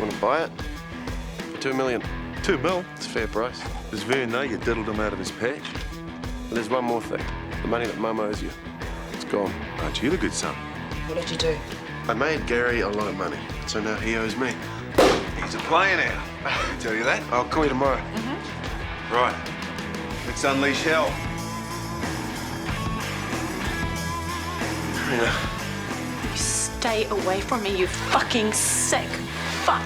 Want to buy it? For $2 million. 2 mil? It's a fair price. Does Vern know you diddled him out of his patch? But there's one more thing. The money that Mum owes you. It's gone. Aren't you the good son? What did you do? I made Gary a lot of money, so now he owes me. He's a player now. I tell you that. I'll call you tomorrow. Right. Let's unleash hell. Treena. You stay away from me, you fucking sick fuck.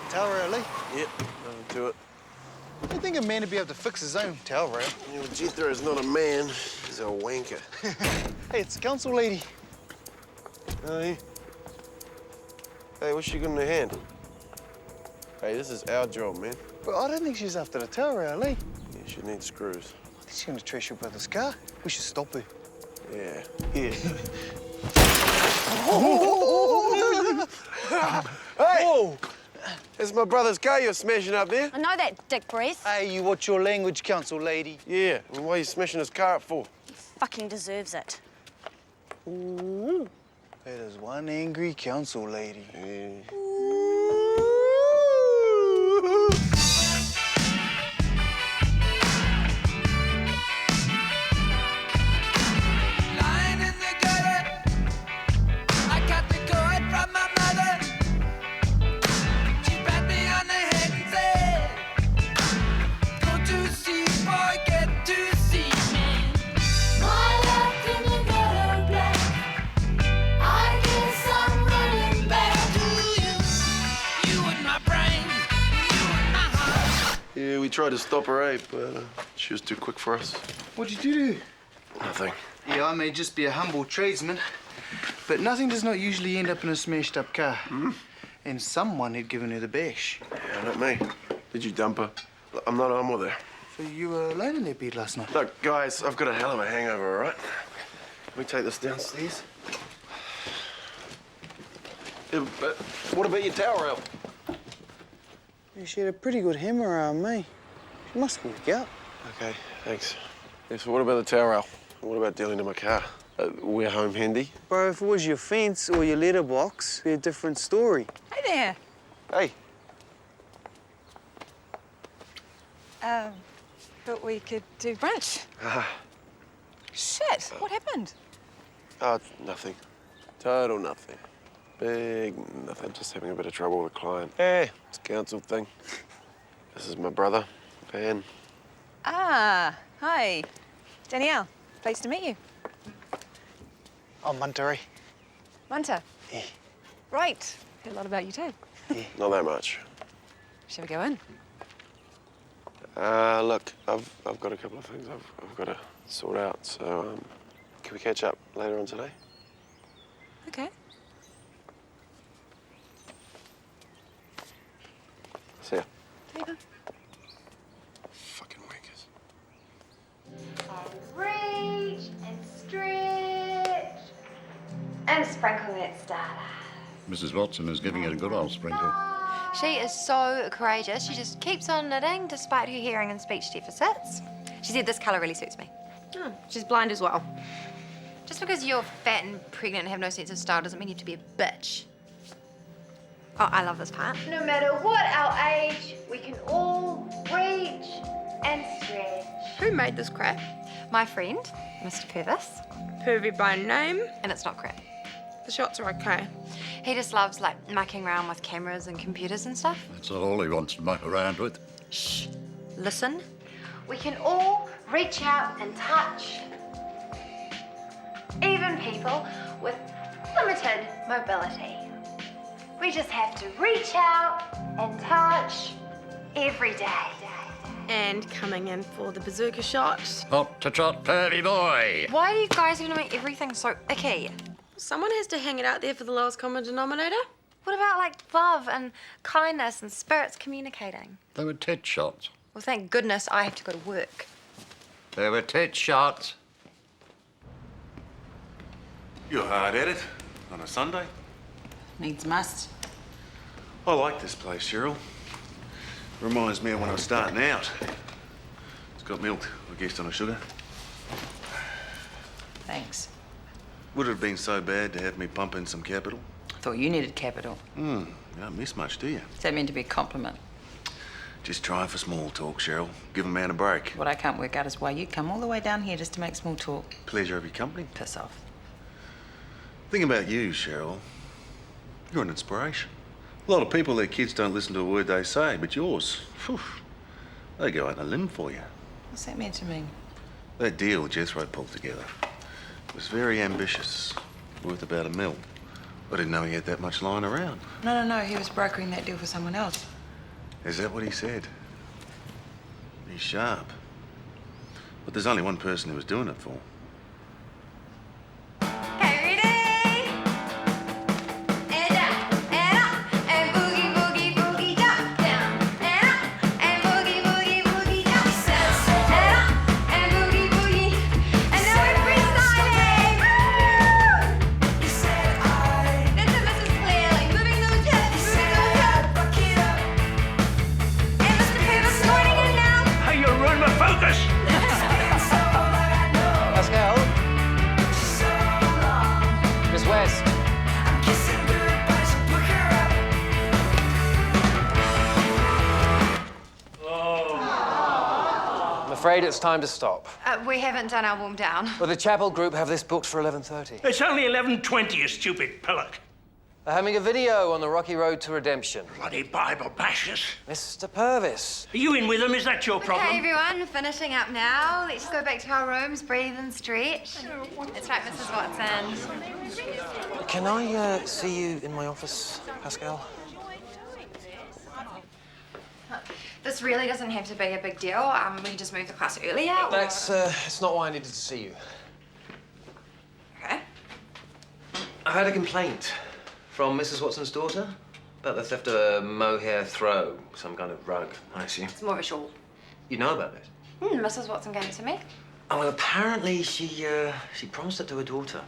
Towel rail, Lee. Yep, I'll do it. I think a man would be able to fix his own towel rail. You know, Jethro is not a man, he's a wanker. Hey, it's the council lady. Hey. Hey, what's she got in her hand? Hey, this is our job, man. But I don't think she's after the towel rail, Lee. Yeah, she needs screws. I think she's going to trash your brother's car. We should stop her. Yeah. Yeah. Hey! Whoa! It's my brother's car you're smashing up there. I know that, dick breath. Hey, you watch your language, council lady. Yeah, and why are you smashing his car up for? He fucking deserves it. Ooh. That is one angry council lady. Yeah. Yeah, we tried to stop her, eh, but she was too quick for us. What'd you do? Nothing. Yeah, I may just be a humble tradesman, but nothing does not usually end up in a smashed-up car. And someone had given her the bash. Yeah, not me. Did you dump her? Look, I'm not on with her. So you were alone in that bed last night? Look, guys, I've got a hell of a hangover, all right? Can we take this downstairs? Yeah, but what about your towel rail? Yeah, she had a pretty good hammer on me. She must work out. Okay, thanks. Yeah, so what about the towel rail? What about dealing to my car? We're home handy. Bro, if it was your fence or your letterbox, it'd be a different story. Hey there. Hey. Thought we could do brunch. Shit, what happened? Oh, nothing. Total nothing. Big nothing. Just having a bit of trouble with a client. Hey, it's a council thing. This is my brother, Van. Ah, hi. Danielle, pleased to meet you. I'm Munter. Munter. Yeah. Right. Heard a lot about you too. Not that much. Shall we go in? Look, I've got a couple of things I've got to sort out. So, can we catch up later on today? Okay. See ya. There you go. Fucking wankers. Reach and stretch and sprinkle that starter. Mrs. Watson is giving it a good old sprinkle. She is so courageous. She just keeps on knitting despite her hearing and speech deficits. She said this colour really suits me. Oh, she's blind as well. Just because you're fat and pregnant and have no sense of style doesn't mean you have to be a bitch. Oh, I love this part. No matter what our age, we can all reach and stretch. Who made this crap? My friend, Mr. Purvis, Pervy by name. and it's not crap. The shots are okay. He just loves, like, mucking around with cameras and computers and stuff. That's all he wants to muck around with. Shh. Listen. We can all reach out and touch. Even people with limited mobility. We just have to reach out and touch every day. And coming in for the berserker shot. Hop to trot, pervy boy. Why are you guys gonna make everything so icky? Someone has to hang it out there for the lowest common denominator. What about, like, love and kindness and spirits communicating? They were tit shots. Well, thank goodness I have to go to work. They were tit shots. You're hard at it on a Sunday. Needs must. I like this place, Cheryl. Reminds me of when I was starting out. It's got milk, I guess, on a sugar. Thanks. Would it have been so bad to have me pump in some capital? Thought you needed capital. You don't miss much, do you? Is that meant to be a compliment? Just trying for small talk, Cheryl. Give a man a break. What I can't work out is why you come all the way down here just to make small talk. Pleasure of your company. Piss off. Think about you, Cheryl. You're an inspiration. A lot of people, their kids don't listen to a word they say, but yours, phew, they go out on a limb for you. What's that meant to mean? That deal Jethro pulled together was very ambitious, worth about $1 million. I didn't know he had that much lying around. No. He was brokering that deal for someone else. Is that what he said? He's sharp. But there's only one person he was doing it for. Okay, ready? And up, and boogie, boogie, boogie, jump down. And up, and boogie, boogie, boogie, jump down. And up, and boogie, boogie. And now we're freestyling. Woo! This is Mrs. Clearly. Moving those hips, moving those hips. And Mr. Purvis joining in now. Hey, you ruined my focus! Pascal? Miss West? I'm afraid it's time to stop. We haven't done our warm down. Well, the chapel group have this booked for 11:30. It's only 11:20, you stupid pillock. They're having a video on the rocky road to redemption. Bloody Bible bashers. Mr. Purvis. Are you in with them? Is that your problem? Okay, everyone, finishing up now. Let's go back to our rooms, breathe and stretch. That's right, Mrs. Watson. Can I see you in my office, Pascal? This really doesn't have to be a big deal. We can just move the class earlier. That's not why I needed to see you. Okay. I had a complaint from Mrs. Watson's daughter about the theft of a mohair throw, some kind of rug, I assume. It's more of a shawl. You know about it? Mrs. Watson gave it to me. Oh, well, apparently she promised it to her daughter.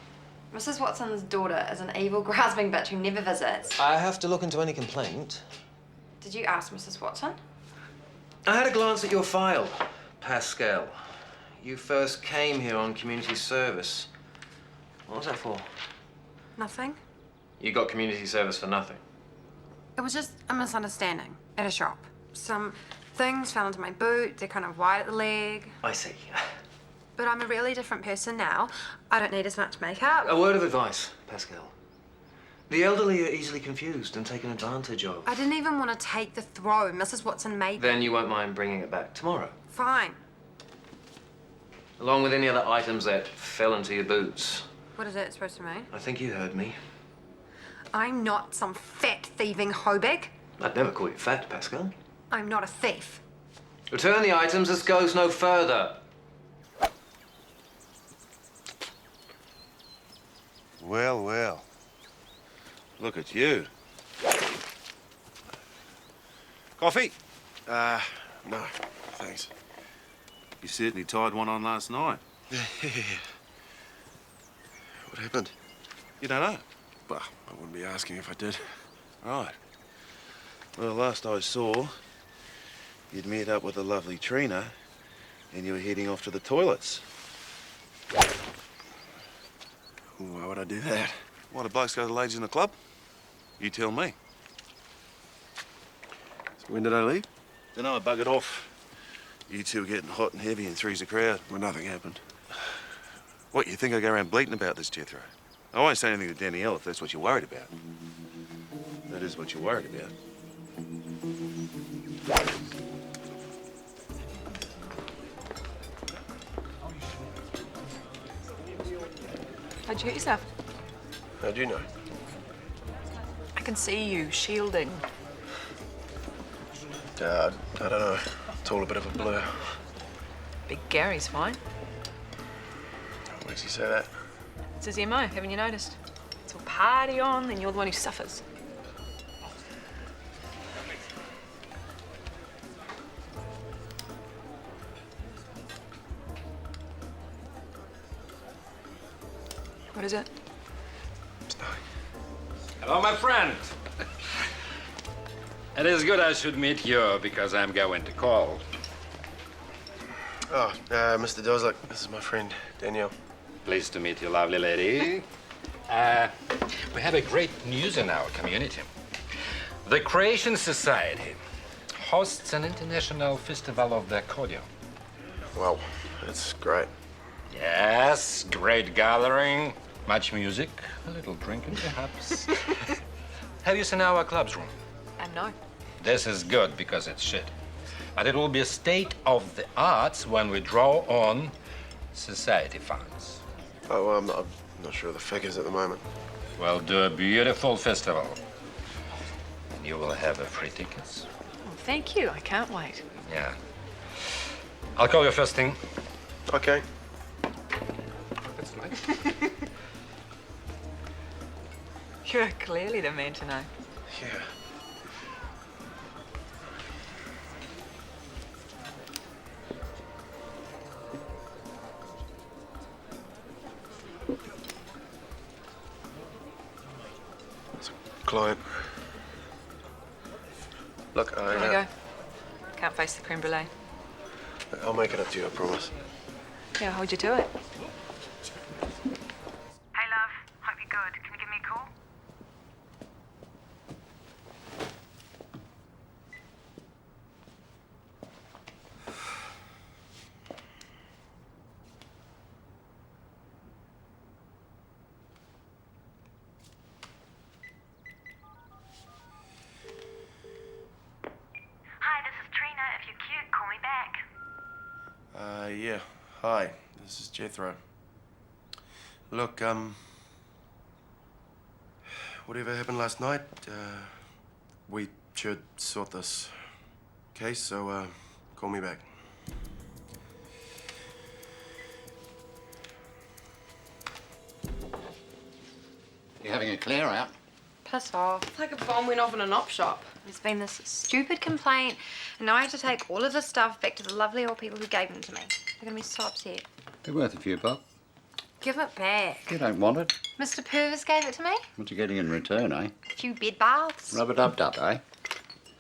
Mrs. Watson's daughter is an evil, grasping bitch who never visits. I have to look into any complaint. Did you ask Mrs. Watson? I had a glance at your file, Pascal. You first came here on community service. What was that for? Nothing. You got community service for nothing. It was just a misunderstanding at a shop. Some things fell into my boot. They're kind of wide at the leg. I see. But I'm a really different person now. I don't need as much makeup. A word of advice, Pascal. The elderly are easily confused and taken advantage of. I didn't even want to take the throw. Mrs. Watson made Then you won't mind bringing it back tomorrow, Fine. along with any other items that fell into your boots. What is that supposed to mean? I think you heard me. I'm not some fat thieving hobig. I'd never call you fat, Pascal. I'm not a thief. Return the items. This goes no further. Well, well. Look at you. Coffee? No, thanks. You certainly tied one on last night. What happened? You don't know? Well, I wouldn't be asking if I did. Right. Well, last I saw, you'd met up with the lovely Treena and you were heading off to the toilets. Why would I do that? Why do blokes go to the ladies in the club? You tell me. So when did I leave? Dunno, I buggered off. You two were getting hot and heavy and three's a crowd. Well, nothing happened. What, you think I go around bleating about this, Jethro? I won't say anything to Danielle if that's what you're worried about. That is what you're worried about. How'd you hurt yourself? How'd you know? I can see you shielding. I don't know. It's all a bit of a blur. Big Gary's fine. What makes you say that? It's his MO, haven't you noticed? It's all party on, then you're the one who suffers. What is it? Hello, my friend. It is good I should meet you because I'm going to call. Oh, Mr. Dozak, this is my friend, Danielle. Pleased to meet you, lovely lady. We have a great news in our community. The Creation Society hosts an international festival of the accordion. Well, that's great. Yes, great gathering, much music, a little drinking perhaps. Have you seen our club's room? No. This is good because it's shit. But it will be a state of the arts when we draw on society funds. Oh, I'm not sure of the figures at the moment. We'll do a beautiful festival. And you will have a free tickets. Oh, thank you. I can't wait. Yeah. I'll call you first thing. Okay. That's nice. You're clearly the man to know. Yeah. It's a client. Look, There you go. Can't face the creme brulee. I'll make it up to you, I promise. Yeah, hold you to it. Hey, love. Hope you're good. Can you give me a call? Hi, this is Treena. If you're cute, call me back. Yeah. Hi, this is Jethro. Look, whatever happened last night, we should sort this case, so, call me back. You're having a clear out? Piss off. It's like a bomb went off in an op shop. There's been this stupid complaint, and now I have to take all of this stuff back to the lovely old people who gave them to me. They're gonna be so upset. They're worth a few bucks. Give it back. You don't want it. Mr. Purvis gave it to me. What you getting in return, eh? A few bed baths. Rub-a-dub-dub, eh?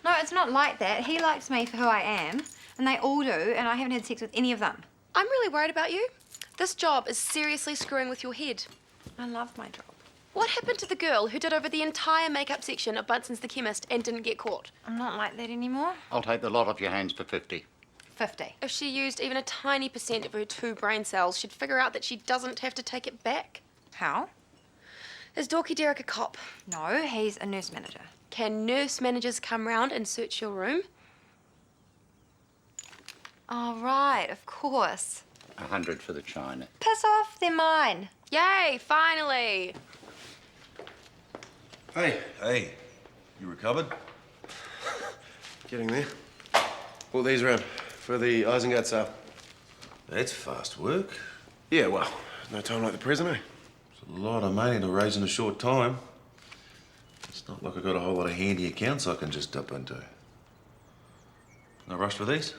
No, it's not like that. He likes me for who I am, and they all do, and I haven't had sex with any of them. I'm really worried about you. This job is seriously screwing with your head. I love my job. What happened to the girl who did over the entire makeup section of Bunsen's the Chemist and didn't get caught? I'm not like that anymore. I'll take the lot off your hands for 50. 50. If she used even a tiny % of her 2 brain cells, she'd figure out that she doesn't have to take it back. How? Is Dorky Derek a cop? No, he's a nurse manager. Can nurse managers come round and search your room? Oh, right, of course. 100 for the china. Piss off, they're mine. Yay, finally! Hey, you recovered? Getting there. Brought these around for the Isengard sale. That's fast work. Yeah, well, no time like the present, eh? It's a lot of money to raise in a short time. It's not like I've got a whole lot of handy accounts I can just dip into. No rush for these?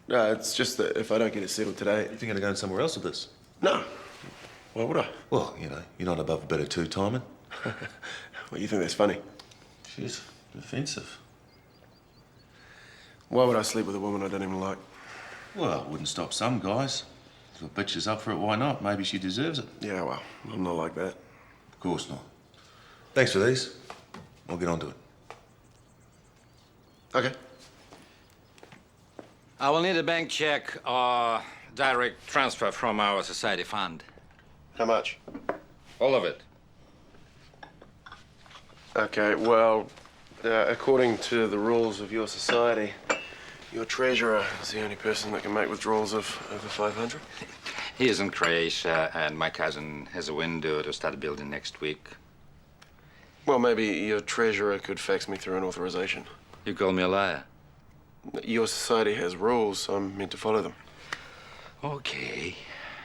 No, it's just that if I don't get it settled today... You think I'm going somewhere else with this? No. Why would I? Well, you know, you're not above a bit of two-timing. Well, you think that's funny? She's offensive. Why would I sleep with a woman I don't even like? Well, it wouldn't stop some guys. If a bitch is up for it, why not? Maybe she deserves it. Yeah, well, I'm not like that. Of course not. Thanks for these. I'll get on to it. Okay. I will need a bank check or direct transfer from our society fund. How much? All of it. Okay, well, according to the rules of your society, your treasurer is the only person that can make withdrawals of over 500. He is in Croatia, and my cousin has a window to start building next week. Well, maybe your treasurer could fax me through an authorization. You call me a liar? Your society has rules, so I'm meant to follow them. Okay,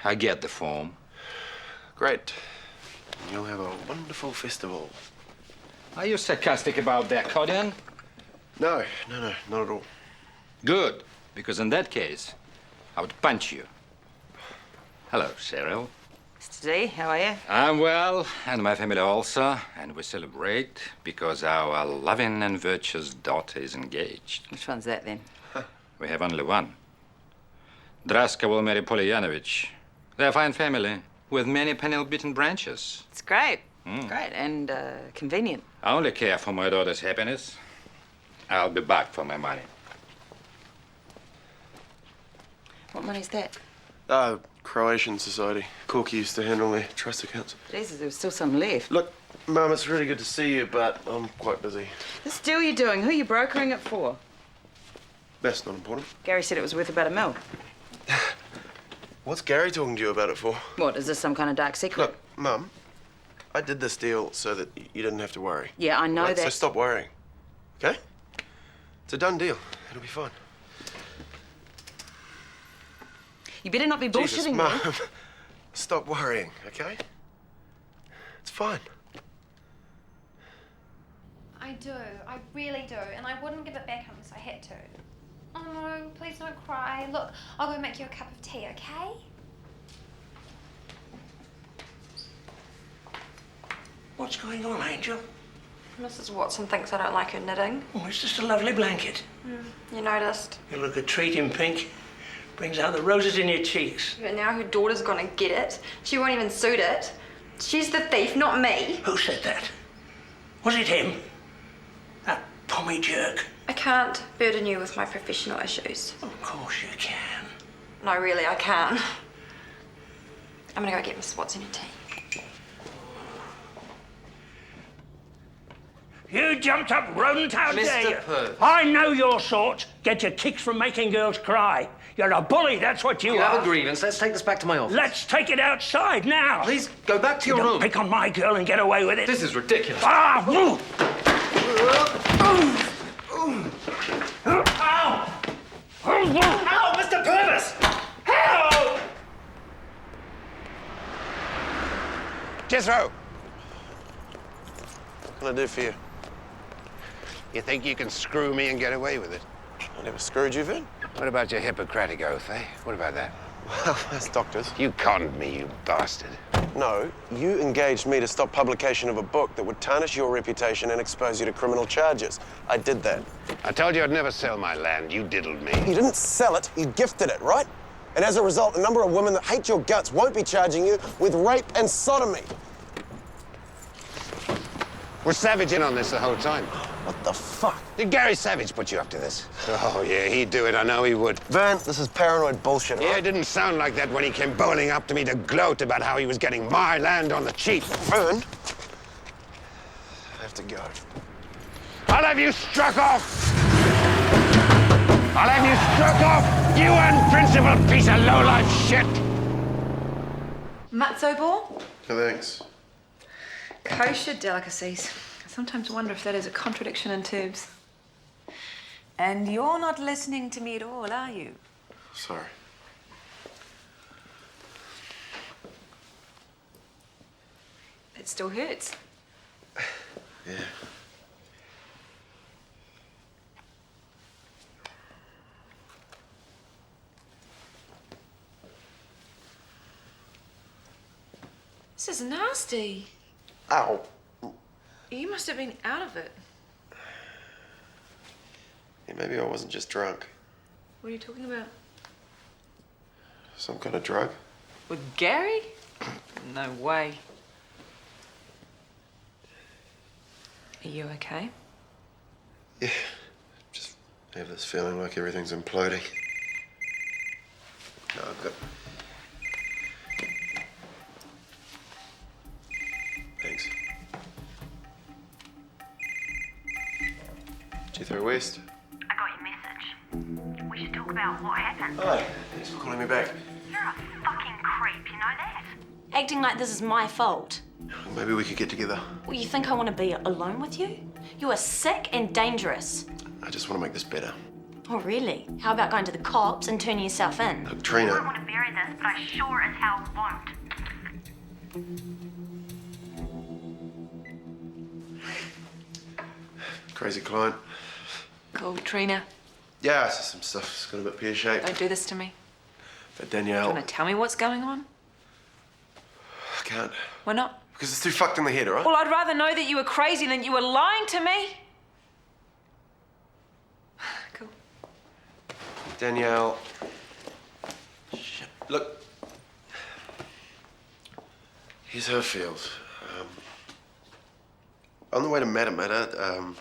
I get the form. Great. You'll have a wonderful festival. Are you sarcastic about the accordion? No, not at all. Good, because in that case, I would punch you. Hello, Cheryl. Mr. D, how are you? I'm well, and my family also, and we celebrate because our loving and virtuous daughter is engaged. Which one's that, then? We have only one. Draska will marry Polyanovich. They're a fine family, with many panel-beaten branches. It's great. Great, and convenient. I only care for my daughter's happiness. I'll be back for my money. What money's that? Croatian society. Corky used to handle their trust accounts. Jesus, there was still some left. Look, Mum, it's really good to see you, but I'm quite busy. This deal you're doing, who are you brokering it for? That's not important. Gary said it was worth about $1 million. What's Gary talking to you about it for? What, is this some kind of dark secret? Look, Mum, I did this deal so that you didn't have to worry. Yeah, I know Right? that. So stop worrying, okay? It's a done deal. It'll be fine. You better not be Jesus, bullshitting Mum, me. stop worrying, okay? It's fine. I do. I really do. And I wouldn't give it back unless I had to. Oh no, please don't cry. Look, I'll go make you a cup of tea, okay? What's going on, Angel? Mrs. Watson thinks I don't like her knitting. Oh, it's just a lovely blanket. You noticed. You look a treat in pink. Brings out the roses in your cheeks. But now her daughter's gonna get it. She won't even suit it. She's the thief, not me. Who said that? Was it him? That pommy jerk? I can't burden you with my professional issues. Of course you can. No, really, I can't. I'm gonna go get Mrs. Watson her tea. You jumped up rodent, how dare you? Mr. Purvis. I know your sort. Get your kicks from making girls cry. You're a bully, that's what you You are. have a grievance. Let's take this back to my office. Let's take it outside now. Please go back to your Don't room. pick on my girl and get away with it. This is ridiculous. Ah! Ow! Ow, Mr. Purvis! Help! Jethro! What can I do for you? You think you can screw me and get away with it? I never screwed you, Vern. What about your Hippocratic oath, eh? What about that? Well, that's doctors. You conned me, you bastard. No, you engaged me to stop publication of a book that would tarnish your reputation and expose you to criminal charges. I did that. I told you I'd never sell my land. You diddled me. You didn't sell it, you gifted it, right? And as a result, a number of women that hate your guts won't be charging you with rape and sodomy. Was Savage in on this the whole time? What the fuck? Did Gary Savage put you up to this? Oh, yeah, he'd do it. I know he would. Vern, this is paranoid bullshit, Yeah, right? it didn't sound like that when he came bowling up to me to gloat about how he was getting my land on the cheap. Vern, I have to go. I'll have you struck off! I'll have you struck off, you unprincipled piece of low-life shit! Matzo Thanks. kosher delicacies. I sometimes wonder if that is a contradiction in terms. And you're not listening to me at all, are you? Sorry. It still hurts. Yeah. This is nasty. Ow. You must have been out of it. Yeah, maybe I wasn't just drunk. What are you talking about? Some kind of drug. With Gary? No way. Are you okay? Yeah. Just have this feeling like everything's imploding. No, I've got... Thanks. Jethro West. I got your message. We should talk about what happened. Hi. Thanks for calling me back. You're a fucking creep, you know that? Acting like this is my fault. Maybe we could get together. Well, you think I want to be alone with you? You are sick and dangerous. I just want to make this better. Oh, really? How about going to the cops and turning yourself in? Look, I don't Treena. want to bury this, but I sure as hell won't. Crazy client. Cool, Treena. Yeah, it's just some stuff. It's got a bit pear-shaped. Don't do this to me. But Danielle... You want to tell me what's going on? can't. Why not? Because it's too fucked in the head, all right? Well, I'd rather know that you were crazy than you were lying to me. Cool. Danielle. Shit. Look. Here's how it feels. On the way to Matamata,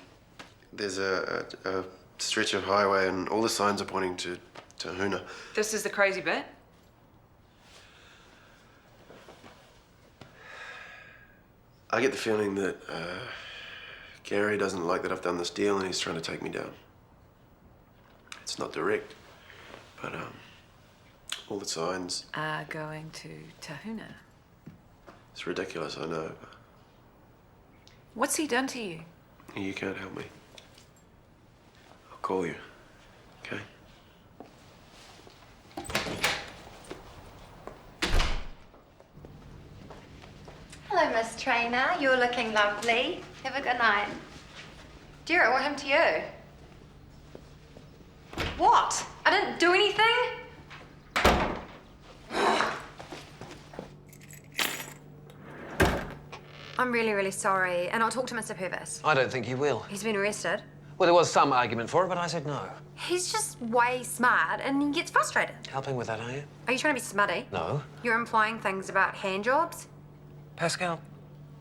there's a stretch of highway and all the signs are pointing to Huna. This is the crazy bit? I get the feeling that Gary doesn't like that I've done this deal and he's trying to take me down. It's not direct, but all the signs. Are going to Tahuna. It's ridiculous, I know. What's he done to you? You can't help me. I'll call you, okay? Hello, Miss Treena. You're looking lovely. Have a good night. Dear, what happened to you? What? I didn't do anything? I'm really, really sorry, and I'll talk to Mr. Purvis. I don't think you will. He's been arrested. Well, there was some argument for it, but I said no. He's just way smart, and he gets frustrated. Helping with that, are you? Are you trying to be smutty? No. You're implying things about hand jobs? Pascal,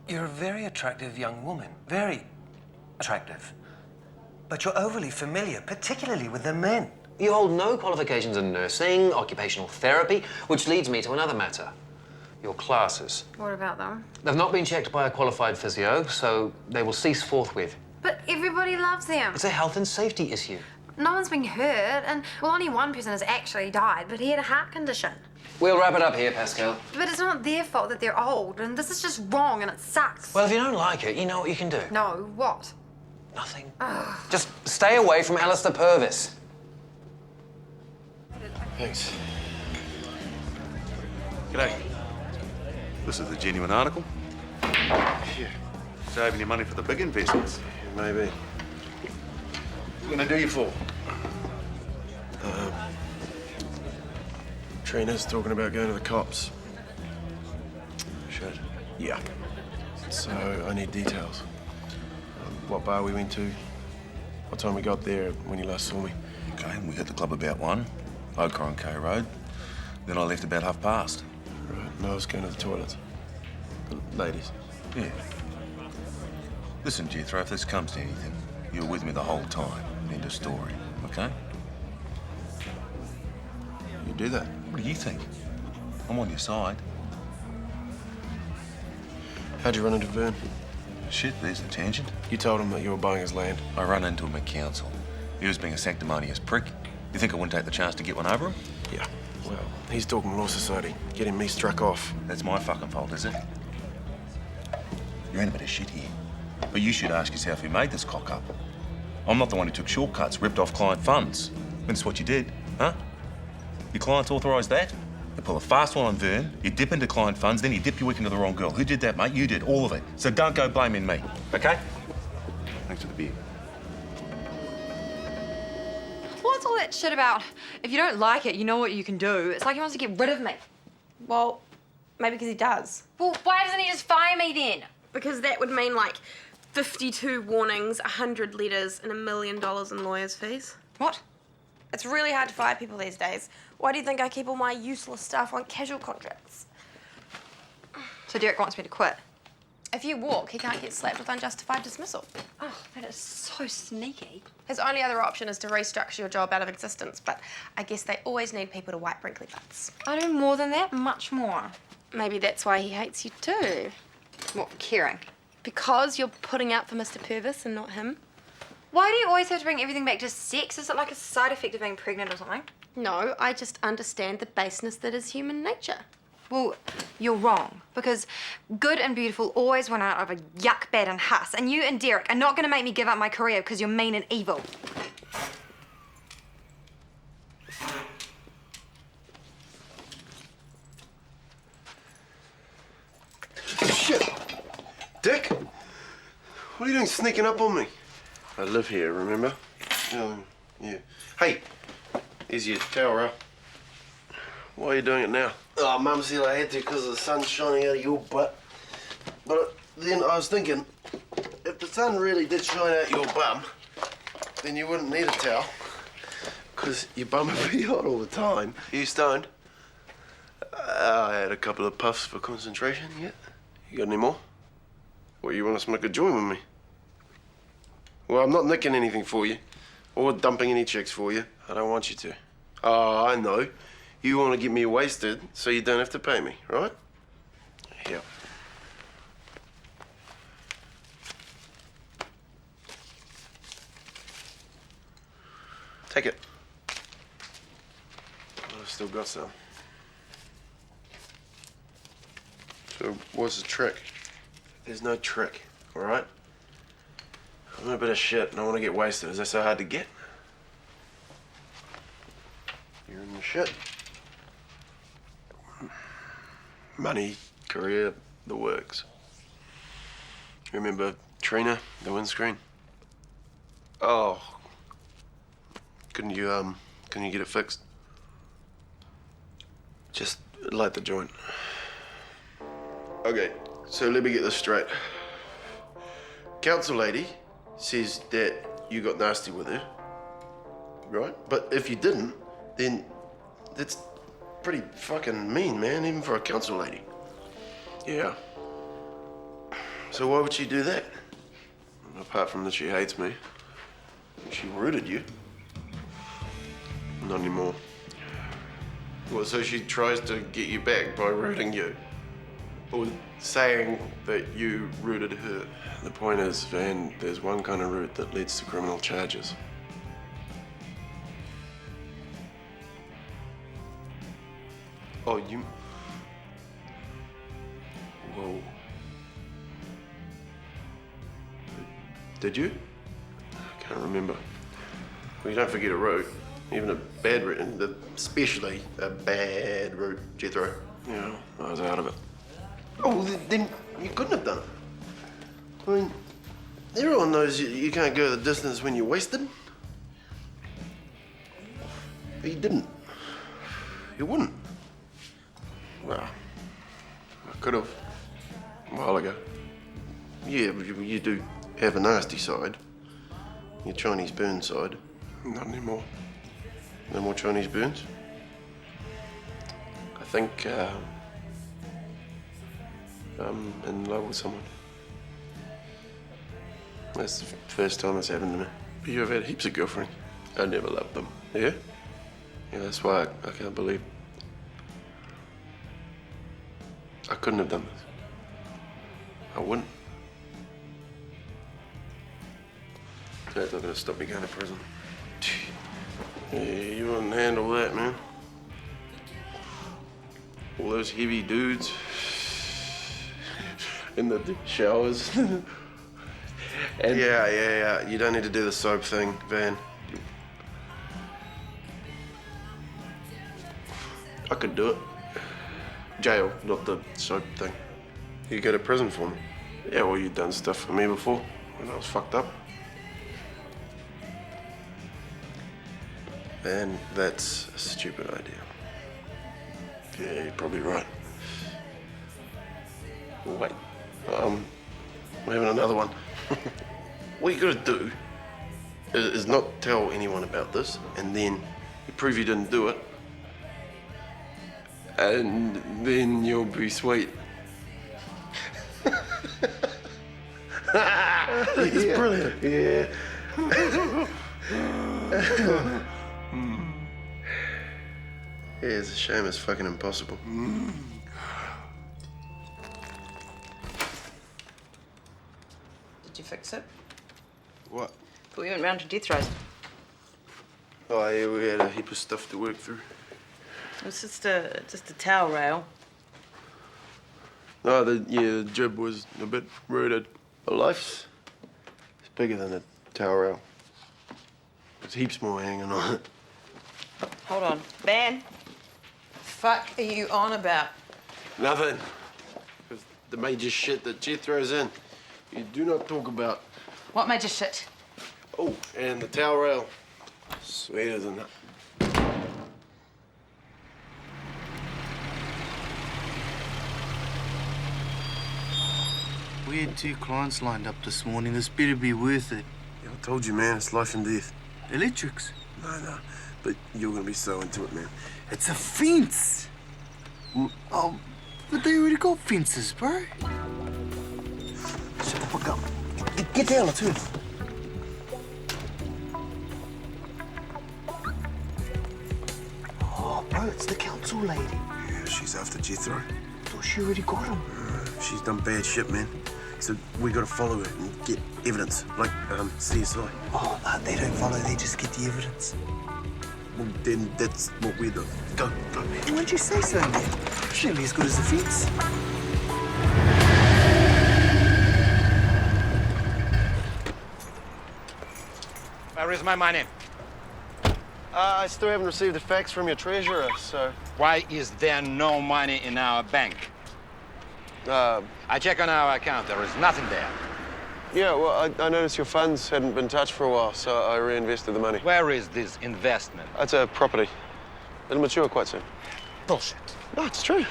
you're a very attractive young woman. Very attractive. But you're overly familiar, particularly with the men. You hold no qualifications in nursing, occupational therapy, which leads me to another matter. Your classes. What about them? They've not been checked by a qualified physio, so they will cease forthwith. But everybody loves them. It's a health and safety issue. No one's been hurt, and, well, only one person has actually died, but he had a heart condition. We'll wrap it up here, Pascal. But it's not their fault that they're old, and this is just wrong, and it sucks. Well, if you don't like it, you know what you can do. No, what? Nothing. Just stay away from Alistair Purvis. Thanks. G'day. This is a genuine article? Yeah. Saving you money for the big investments? Maybe. What can I do you for? Treena's talking about going to the cops. Shit. Yeah. So I need details. What bar we went to, what time we got there, when you last saw me. Okay, we hit the club about 1, Ocoron K Road. Then I left about 1:30. Right, and I was going to the toilets. The ladies. Yeah. Listen, Jethro, if this comes to anything, you're with me the whole time. End of story, okay? You do that? What do you think? I'm on your side. How'd you run into Vern? Shit, there's the tangent. You told him that you were buying his land. I ran into him at council. He was being a sanctimonious prick. You think I wouldn't take the chance to get one over him? Yeah. Well, he's talking Law Society, getting me struck off. That's my fucking fault, is it? You're in a bit of shit here. But you should ask yourself who made this cock up. I'm not the one who took shortcuts, ripped off client funds. That's what you did, huh? Your clients authorised that? You pull a fast one on Vern, you dip into client funds, then you dip your wick into the wrong girl. Who did that, mate? You did, all of it. So don't go blaming me, okay? Thanks for the beer. What's all that shit about? If you don't like it, you know what you can do. It's like he wants to get rid of me. Well, maybe because he does. Well, why doesn't he just fire me then? Because that would mean like 52 warnings, 100 letters, and $1 million in lawyers' fees. What? It's really hard to fire people these days. Why do you think I keep all my useless stuff on casual contracts? So Derek wants me to quit. If you walk, he can't get slapped with unjustified dismissal. Oh, that is so sneaky. His only other option is to restructure your job out of existence, but I guess they always need people to wipe wrinkly butts. I do more than that, much more. Maybe that's why he hates you too. What, for caring? Because you're putting out for Mr. Purvis and not him. Why do you always have to bring everything back to sex? Is it like a side effect of being pregnant or something? No, I just understand the baseness that is human nature. Well, you're wrong, because good and beautiful always went out of a yuck, bad and huss, and you and Derek are not going to make me give up my career because you're mean and evil. Shit! Dick? What are you doing sneaking up on me? I live here, remember? Yeah. Hey, here's your towel, Ralph. Why are you doing it now? Oh, Mum said I had to because the sun's shining out of your butt. But then I was thinking, if the sun really did shine out your bum, then you wouldn't need a towel. Because your bum would be hot all the time. Are you stoned? I had a couple of puffs for concentration, yeah. You got any more? Or you want to smoke a joint with me? Well, I'm not nicking anything for you. Or dumping any chicks for you. I don't want you to. Oh, I know. You want to get me wasted so you don't have to pay me, right? Here. Take it. I've still got some. So, what's the trick? There's no trick, all right? I'm a bit of shit and I want to get wasted. Is that so hard to get? You're in the shit. Money, career, the works. Remember Treena, the windscreen? Oh. Couldn't you get it fixed? Just light the joint. Okay, so let me get this straight. Council lady says that you got nasty with her, right? But if you didn't, then that's pretty fucking mean, man, even for a council lady. Yeah. So why would she do that? Apart from that she hates me. She rooted you. Not anymore. Well, so she tries to get you back by rooting you. Or saying that you rooted her. The point is, Van, there's one kind of root that leads to criminal charges. Oh, you... Whoa. Did you? I can't remember. Well, you don't forget a root. Even a bad route, especially a bad route, Jethro. Yeah, I was out of it. Oh, then you couldn't have done it. I mean, everyone knows you can't go the distance when you're wasted. But you didn't. You wouldn't. Well, I could have a while ago. Yeah, but you do have a nasty side. Your Chinese burn side. Not anymore. No more Chinese burns? I think I'm in love with someone. That's the first time it's happened to me. But you've had heaps of girlfriends. I never loved them. Yeah? Yeah, that's why I can't believe I couldn't have done this. I wouldn't. That's not gonna stop me going to prison. Yeah, you wouldn't handle that, man. All those heavy dudes in the showers. And yeah. You don't need to do the soap thing, Van. I could do it. Jail, not the soap thing. You go to prison for me. Yeah, well, you've done stuff for me before when I was fucked up. And that's a stupid idea. Yeah, you're probably right. Wait, we're having another one. What you gotta do is not tell anyone about this, and then you prove you didn't do it, and then you'll be sweet. It's brilliant. Yeah. Yeah, it's a shame it's fucking impossible. Did you fix it? What? But we went round to Jethro's. Oh, yeah, we had a heap of stuff to work through. It was just a towel rail. No, the jib was a bit rooted. But life's it's bigger than a towel rail. There's heaps more hanging on it. Hold on. Van. Fuck are you on about? Nothing. It's the major shit that Jethro's in. You do not talk about. What major shit? Oh, and the towel rail. Sweeter than that. We had 2 clients lined up this morning. This better be worth it. Yeah, I told you, man, it's life and death. Electrics? No. But you're gonna be so into it, man. It's a fence. Oh, but they already got fences, bro. Shut the fuck up. Get down, let's move. Oh, bro, it's the council lady. Yeah, she's after Jethro. I thought she already got him. She's done bad shit, man. So we gotta follow her and get evidence, like CSI. Oh, no, they don't follow, they just get the evidence. Well, then that's what we do. Go, man. Why don't you say so, man? Surely as good as the fence. Where is my money? I still haven't received the fax from your treasurer, so... Why is there no money in our bank? I check on our account. There is nothing there. Yeah, well, I noticed your funds hadn't been touched for a while, so I reinvested the money. Where is this investment? It's a property. It'll mature quite soon. Bullshit. No, it's true.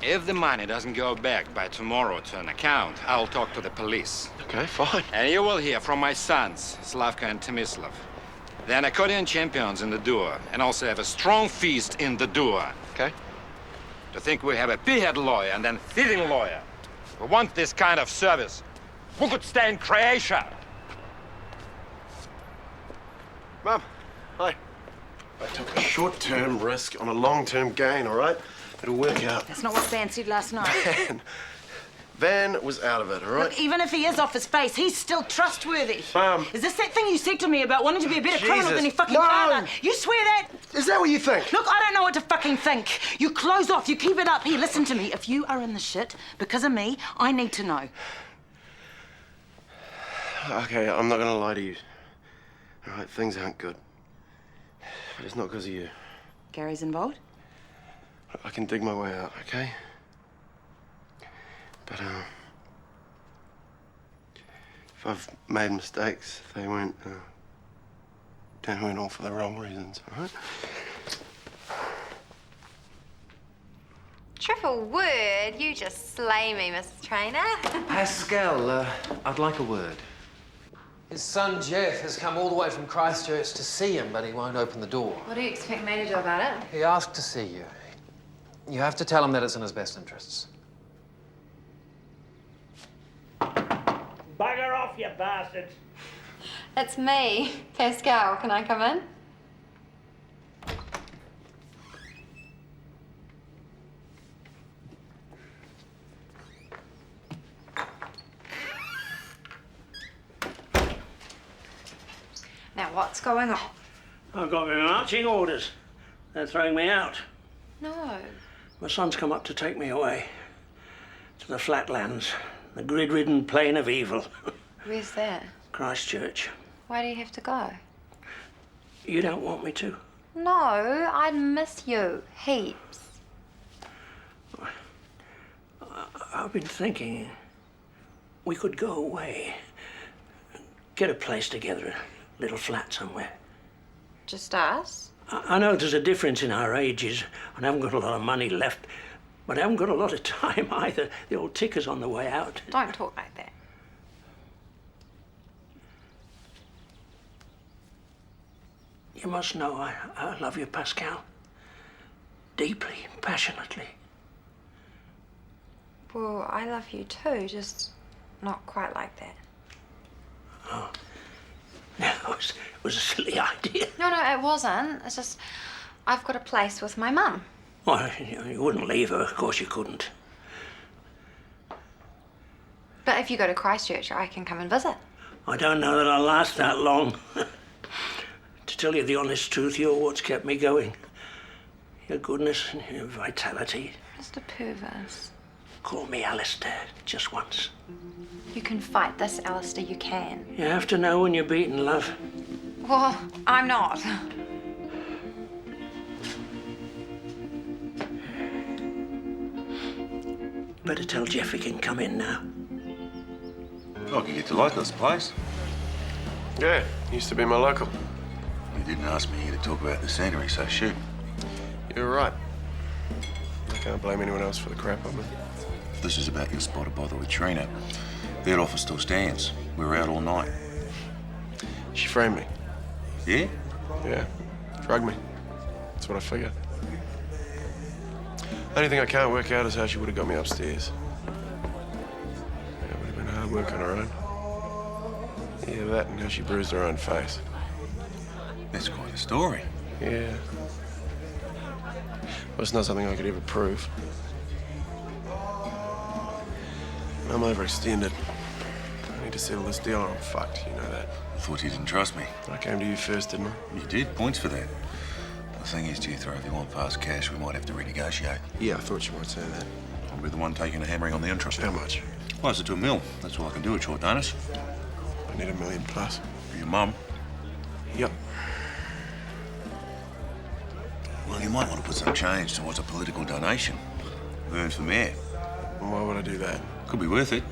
If the money doesn't go back by tomorrow to an account, I'll talk to the police. Okay, fine. And you will hear from my sons, Slavka and Tomislav. They're accordion champions in the duo, and also have a strong feast in the duo. Okay. To think we have a pinhead lawyer and then thieving lawyer. We want this kind of service. Who could stay in Croatia? Mum, hi. I took a short-term risk on a long-term gain, all right? It'll work out. That's not what Van said last night. Van was out of it, all right? Look, even if he is off his face, he's still trustworthy. Mum. Is this that thing you said to me about wanting to be a better criminal Jesus. than your fucking No. father? You swear that? Is that what you think? Look, I don't know what to fucking think. You close off, you keep it up. Here, listen to me. If you are in the shit because of me, I need to know. Okay, I'm not gonna lie to you. All right, things aren't good. But it's not because of you. Gary's involved? I can dig my way out, okay? But, if I've made mistakes, they weren't all for the wrong reasons, all right? Triple word, you just slay me, Mrs. Treena. Pascal, I'd like a word. His son Jeff has come all the way from Christchurch to see him, but he won't open the door. What do you expect me to do about it? He asked to see you. You have to tell him that it's in his best interests. Bugger off, you bastards. It's me, Pascal. Can I come in? Now, what's going on? I've got my marching orders. They're throwing me out. No. My son's come up to take me away. To the flatlands. The grid-ridden plain of evil. Where's that? Christchurch. Why do you have to go? You don't want me to? No, I'd miss you. Heaps. I've been thinking we could go away. Get a place together, a little flat somewhere. Just us? I know there's a difference in our ages, and I haven't got a lot of money left, but I haven't got a lot of time either. The old ticker's on the way out. Don't talk like that. You must know I love you, Pascal. Deeply, passionately. Well, I love you too, just not quite like that. Oh. No, it was a silly idea. No, it wasn't. It's just, I've got a place with my mum. Well, you wouldn't leave her, of course you couldn't. But if you go to Christchurch, I can come and visit. I don't know that I'll last that long. To tell you the honest truth, you're what's kept me going. Your goodness and your vitality. Mr. Purvis. Call me Alistair, just once. You can fight this, Alistair, you can. You have to know when you're beaten, love. Well, I'm not. Better tell Jeff he can come in now. I can get to like this place. Yeah, used to be my local. You didn't ask me here to talk about the scenery, so shoot. You're right. I can't blame anyone else for the crap I'm in. If this is about your spot of bother with Treena, That offer still stands. We were out all night. She framed me. Yeah? Yeah. Drugged me. That's what I figured. Only thing I can't work out is how she would have got me upstairs. Yeah, it would have been hard work on her own. Yeah, that and how she bruised her own face. That's quite a story. Yeah. Well, it's not something I could ever prove. I'm overextended. I need to settle this deal or I'm fucked, you know that. I thought you didn't trust me. I came to you first, didn't I? You did. Points for that. The thing is, Jethro, if you want fast cash, we might have to renegotiate. Yeah, I thought you might say that. I'll be the one taking the hammering on the interest. How much? Closer to $1 million. That's all I can do at short notice. I need $1 million plus. For your mum? Yep. Well, you might want to put some change towards a political donation. Vern for mayor. Why would I do that? Could be worth it.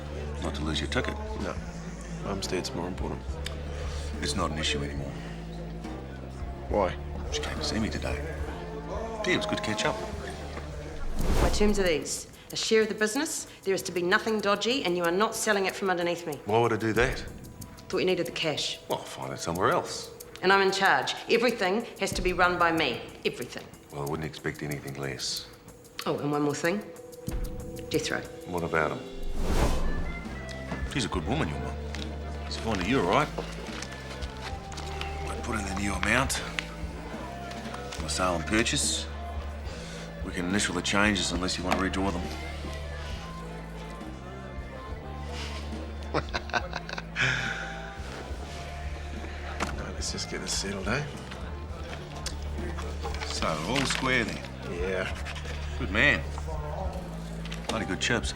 Not to lose your ticket. No. Mum's dead's more important. It's not an issue anymore. Why? She came to see me today. Yeah, it was good to catch up. My terms are these. A share of the business, there is to be nothing dodgy, and you are not selling it from underneath me. Why would I do that? Thought you needed the cash. Well, I'll find it somewhere else. And I'm in charge. Everything has to be run by me. Everything. Well, I wouldn't expect anything less. Oh, and one more thing. Jethro. What about him? She's a good woman, your mum. She's fond of you, all right? I'd put in the new amount. On the sale and purchase. We can initial the changes unless you want to redraw them. No, let's just get this settled, eh? So, all square then? Yeah. Good man. Bloody good chips.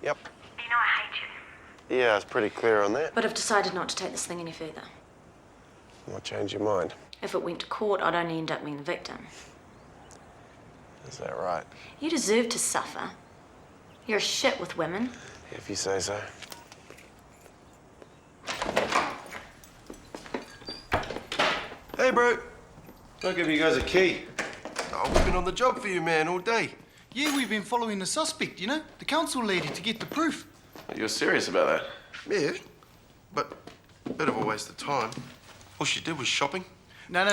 Yep. You know I hate you. Yeah, I was pretty clear on that. But I've decided not to take this thing any further. What changed your mind? If it went to court, I'd only end up being the victim. Is that right? You deserve to suffer. You're a shit with women. If you say so. Hey, bro. I'll give you guys a key. Oh, we've been on the job for you, man, all day. Yeah, we've been following the suspect, you know? The council lady to get the proof. You're serious about that? Yeah, but a bit of a waste of time. All she did was shopping. No.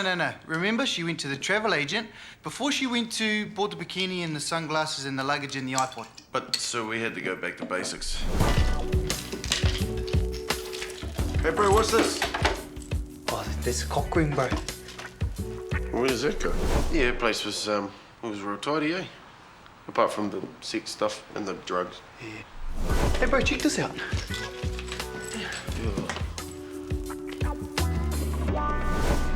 Remember, she went to the travel agent before she went to bought the bikini and the sunglasses and the luggage and the iPod. But so we had to go back to basics. Hey, bro, what's this? Oh, this cock ring, bro. Where does that go? Yeah, place was it was real tidy, eh? Apart from the sex stuff and the drugs. Yeah. Hey, bro, check this out.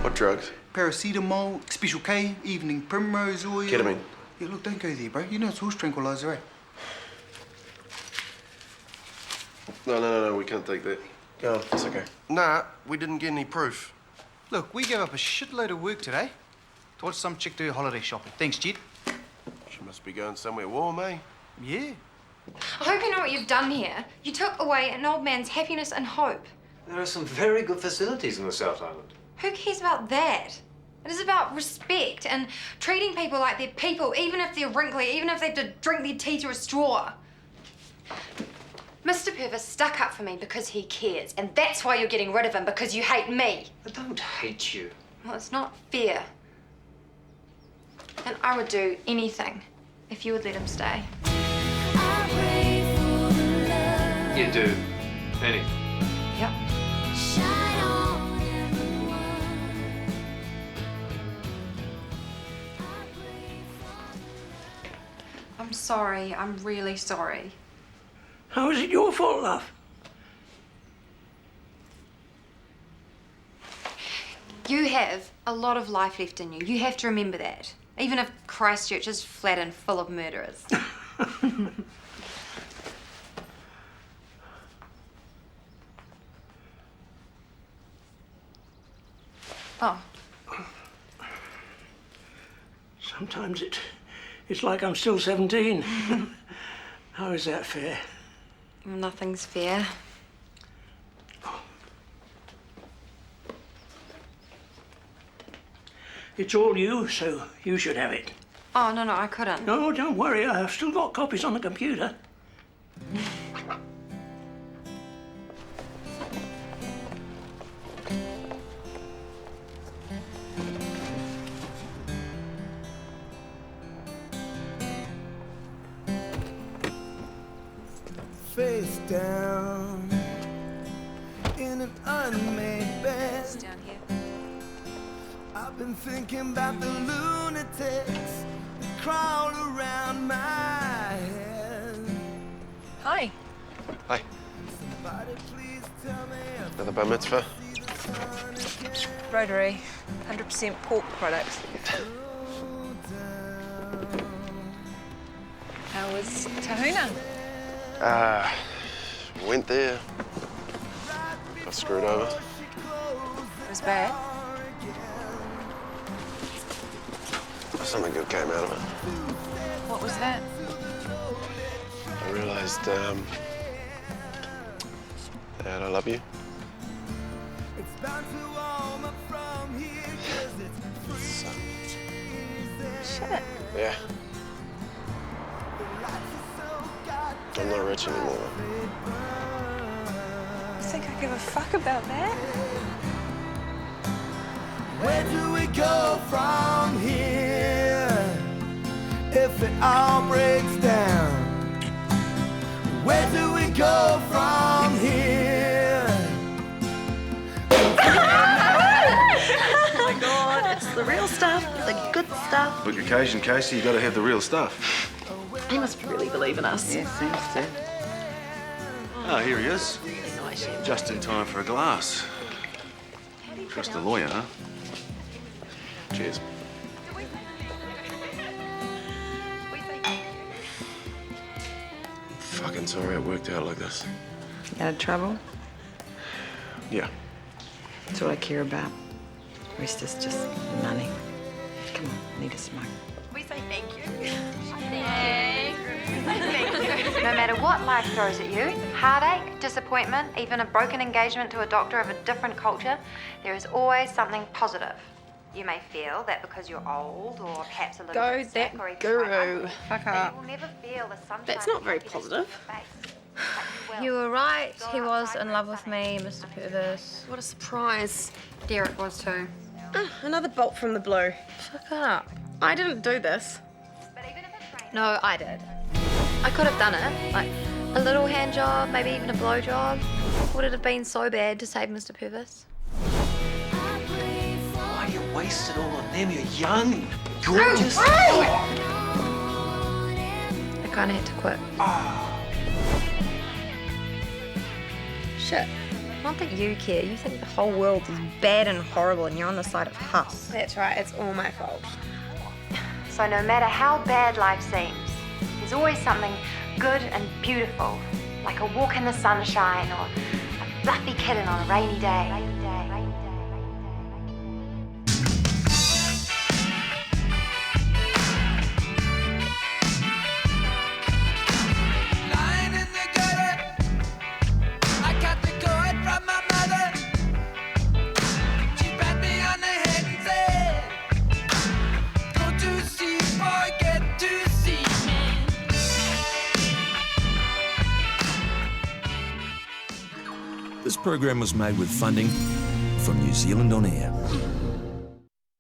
What drugs? Paracetamol, Special K, Evening Primrose Oil. Ketamine. Yeah, look, don't go there, bro. You know it's horse tranquilizer, eh? No, we can't take that. Go on, it's okay. Nah, we didn't get any proof. Look, we gave up a shitload of work today to watch some chick do her holiday shopping. Thanks, Jed. She must be going somewhere warm, eh? Yeah. I hope you know what you've done here. You took away an old man's happiness and hope. There are some very good facilities in the South Island. Who cares about that? It is about respect and treating people like they're people, even if they're wrinkly, even if they have to drink their tea through a straw. Mr. Purvis stuck up for me because he cares, and that's why you're getting rid of him, because you hate me. I don't hate you. Well, it's not fair. And I would do anything if you would let him stay. You do. Anything. Yep. I'm sorry. I'm really sorry. How is it your fault, love? You have a lot of life left in you. You have to remember that. Even if Christchurch is flat and full of murderers. Oh. Sometimes it's like I'm still 17. How is that fair? Nothing's fair. It's all you, so you should have it. Oh, no, I couldn't. No, don't worry. I've still got copies on the computer. Face down in an unmade bed. Down here. I've been thinking about the lunatics that crawl around my head. Hi. Hi. Somebody please tell me Another bar mitzvah? Rotary. 100% pork products. How was Tahuna? Went there. Got screwed over. It was bad. Something good came out of it. What was that? I realized, that I love you. Shit. Yeah. I'm not rich anymore. You think I give a fuck about that? Where do we go from here if it all breaks down? Where do we go from here? Oh my God, it's the real stuff, the good stuff. Look, occasion, Casey, you gotta have the real stuff. He must really believe in us. Yeah, seems to. Oh, here he is. Just in time for a glass. Trust the lawyer, huh? Cheers. Fucking sorry it worked out like this. You out of trouble? Yeah. That's all I care about. The rest is just money. Come on, need a smoke. We say thank you. No matter what life throws at you, heartache, disappointment, even a broken engagement to a doctor of a different culture, there is always something positive. You may feel that because you're old or perhaps a little Go bit sick that or even guru. quite Fuck ugly, up. you will never feel the sunshine. That's not and very happiness positive. in your face. But you You will. were right. He was in love with me, Mr. Purvis. What a surprise. Derek was too. Another bolt from the blue. Fuck up. I didn't do this. No, I did. I could have done it. Like a little hand job, maybe even a blow job. Would it have been so bad to save Mr. Purvis? Why you wasted all on them? You're young, gorgeous. I kind of had to quit. Shit. Not that you care. You think the whole world is bad and horrible and you're on the side of us. That's right, it's all my fault. So no matter how bad life seems, there's always something good and beautiful, like a walk in the sunshine or a fluffy kitten on a rainy day. Lying in the gutter, I got the cord from my mother. She pat me on the head and said, "Go to sea, boy, get to sea." This program was made with funding from New Zealand On Air.